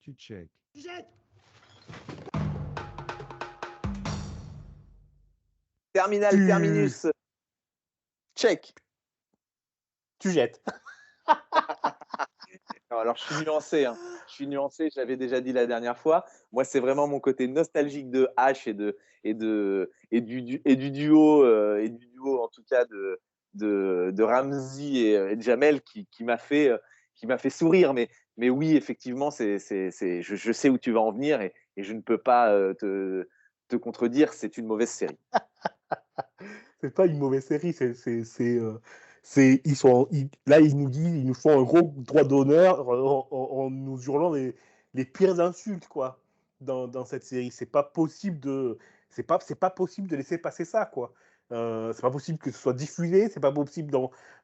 Tu check. Terminal, terminus. Check. Tu jettes. Non, alors, je suis nuancé. Hein. Je suis nuancé, je l'avais déjà dit la dernière fois. Moi, c'est vraiment mon côté nostalgique de H et du duo, en tout cas, de Ramsey et de Jamel qui m'a fait sourire. Mais oui, effectivement, je sais où tu vas en venir et je ne peux pas te contredire. C'est une mauvaise série. C'est pas une mauvaise série, là, ils nous font un gros droit d'honneur en nous hurlant les pires insultes, quoi, dans cette série. C'est pas possible de laisser passer ça, quoi. C'est pas possible que ce soit diffusé, c'est pas possible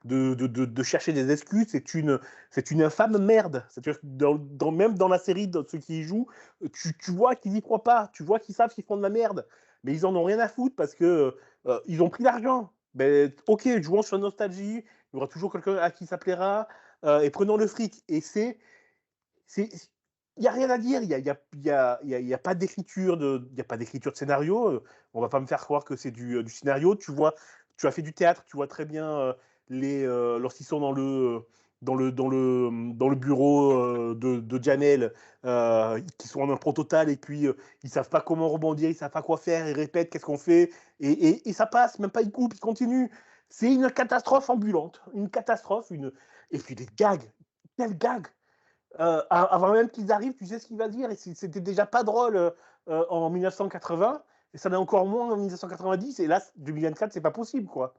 de chercher des excuses. C'est une infâme merde. C'est-à-dire que même dans la série, dans ceux qui y jouent, tu vois qu'ils y croient pas, tu vois qu'ils savent qu'ils font de la merde, mais ils en ont rien à foutre parce que ils ont pris l'argent. Ben, ok, jouons sur nostalgie, il y aura toujours quelqu'un à qui ça plaira, et prenons le fric. Et il n'y a rien à dire, il y a pas d'écriture de scénario. On va pas me faire croire que c'est du scénario. Tu as fait du théâtre, tu vois très bien lorsqu'ils sont dans le bureau de Janelle, qui sont en impro total, et puis ils savent pas comment rebondir, ils savent pas quoi faire, ils répètent qu'est-ce qu'on fait, et ça passe, même pas ils coupent, ils continuent. C'est une catastrophe ambulante, une catastrophe, et puis des gags, quels gags. Avant même qu'ils arrivent, tu sais ce qu'il va dire, et c'était déjà pas drôle en 1980, et ça l'est encore moins en 1990, et là, 2024, c'est pas possible, quoi.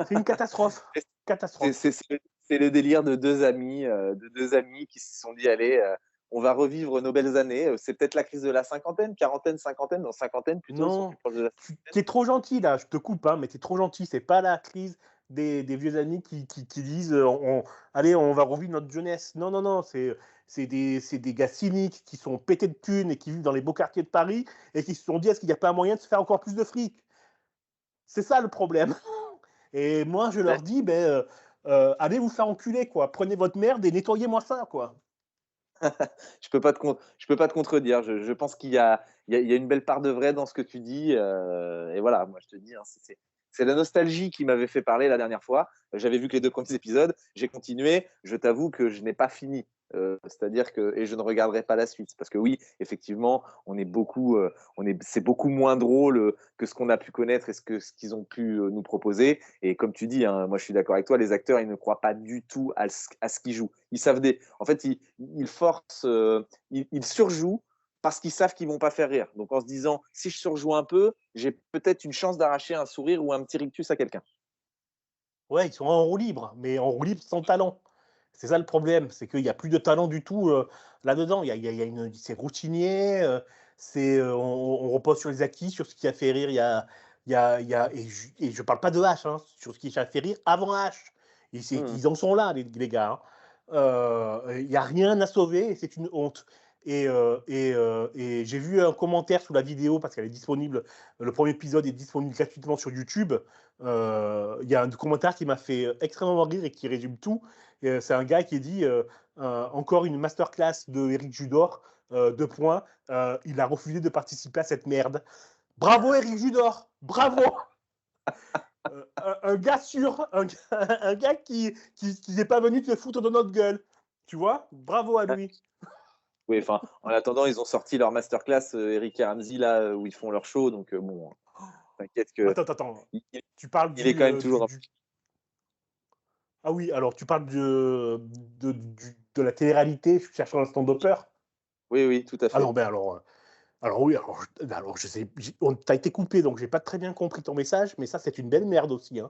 C'est une catastrophe. Catastrophe. C'est le délire de deux amis qui se sont dit allez, on va revivre nos belles années. C'est peut-être la crise de la cinquantaine, quarantaine, cinquantaine, non, cinquantaine plutôt. Ils sont Non, plus proches de la tu es trop gentil là, je te coupe, hein, mais tu es trop gentil. C'est pas la crise des vieux amis qui disent allez, on va revivre notre jeunesse. Non, non, non, c'est des gars cyniques qui sont pétés de thunes et qui vivent dans les beaux quartiers de Paris et qui se sont dit est-ce qu'il n'y a pas un moyen de se faire encore plus de fric. C'est ça le problème. Et moi, je leur dis allez vous faire enculer, quoi. Prenez votre merde et nettoyez-moi ça, quoi. Je peux pas te contredire. Je pense qu'il y a une belle part de vrai dans ce que tu dis. Et voilà, moi je te dis, hein, c'est la nostalgie qui m'avait fait parler la dernière fois. J'avais vu que les 2 premiers épisodes, j'ai continué. Je t'avoue que je n'ai pas fini. C'est-à-dire que et je ne regarderai pas la suite parce que oui, effectivement, c'est beaucoup moins drôle que ce qu'on a pu connaître et ce qu'ils ont pu nous proposer. Et comme tu dis, hein, moi je suis d'accord avec toi, les acteurs ils ne croient pas du tout à ce qu'ils jouent. Ils savent en fait ils forcent, ils surjouent parce qu'ils savent qu'ils vont pas faire rire. Donc en se disant si je surjoue un peu, j'ai peut-être une chance d'arracher un sourire ou un petit rictus à quelqu'un. Ouais, ils sont en roue libre, mais en roue libre sans talent. C'est ça le problème, c'est qu'il n'y a plus de talent du tout là-dedans. C'est routinier, on repose sur les acquis, sur ce qui a fait rire. Et je parle pas de H, hein, sur ce qui a fait rire avant H. Ils en sont là, les gars. Il n'y a rien à sauver et c'est une honte. Et j'ai vu un commentaire sous la vidéo parce qu'elle est disponible. Le premier épisode est disponible gratuitement sur YouTube. Il y a un commentaire qui m'a fait extrêmement rire et qui résume tout. C'est un gars qui dit encore une masterclass de Eric Judor, 2 points. Il a refusé de participer à cette merde. Bravo Eric Judor, bravo. Un gars sûr, un gars qui n'est pas venu te foutre de notre gueule. Tu vois, bravo à lui. Oui, enfin, en attendant, ils ont sorti leur masterclass, Eric et Ramsey, là, où ils font leur show. Donc, bon, t'inquiète que. Attends. Tu parles il est quand même toujours. Ah oui, alors tu parles de la télé-réalité, je cherche un stand-upper. Oui, tout à fait. Alors je sais, t'as été coupé, donc j'ai pas très bien compris ton message, mais ça c'est une belle merde aussi. Hein.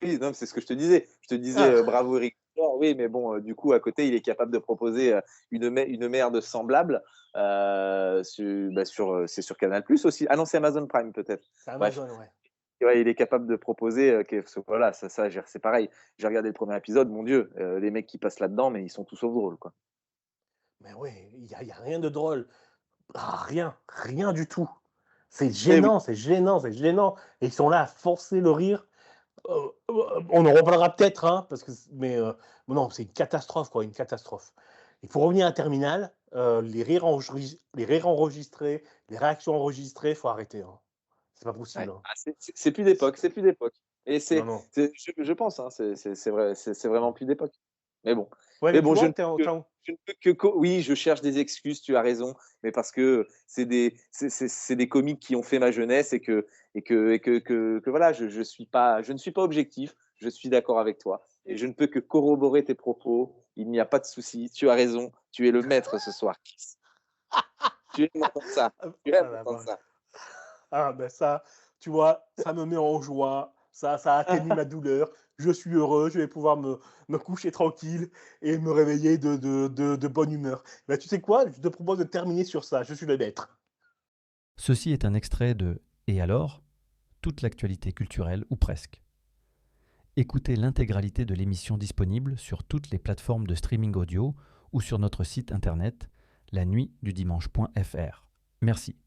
Oui, non, c'est ce que je te disais. Je te disais, bravo Eric. Oui, mais bon, du coup, à côté, il est capable de proposer une merde semblable. C'est sur Canal Plus aussi. Ah non, c'est Amazon Prime peut-être. C'est Amazon, ouais. Ouais, il est capable de proposer. Voilà, ça, c'est pareil. J'ai regardé le premier épisode, mon Dieu, les mecs qui passent là-dedans, mais ils sont tous sauf drôles, quoi. Mais oui, il y a rien de drôle. Rien du tout. C'est gênant, c'est gênant. Et ils sont là à forcer le rire. On en reparlera peut-être, hein, mais non, c'est une catastrophe, quoi, une catastrophe. Il faut revenir à Terminal, les rires enregistrés, les réactions enregistrées, il faut arrêter, hein. C'est pas possible, Ouais. hein. Ah, c'est plus d'époque, c'est plus d'époque. Et Non, non. je pense, hein, c'est vrai, c'est vraiment plus d'époque. Mais bon. Ouais, Mais mais tu bon, vois, tu es je ne peux que oui, je cherche des excuses, tu as raison, mais parce que c'est des comiques qui ont fait ma jeunesse et que voilà, je ne suis pas objectif, je suis d'accord avec toi et je ne peux que corroborer tes propos. Il n'y a pas de souci, tu as raison, tu es le maître ce soir, Chris. Tu aimes entendre ça, tu aimes ah la entendre vache. ça. Ah ben ça, tu vois, ça me met en joie, ça atténue ma douleur. Je suis heureux, je vais pouvoir me coucher tranquille et me réveiller de bonne humeur. Ben, tu sais quoi? Je te propose de terminer sur ça, je suis le maître. Ceci est un extrait de Et alors? Toute l'actualité culturelle, ou presque. Écoutez l'intégralité de l'émission disponible sur toutes les plateformes de streaming audio ou sur notre site internet lanuitdudimanche.fr. Merci.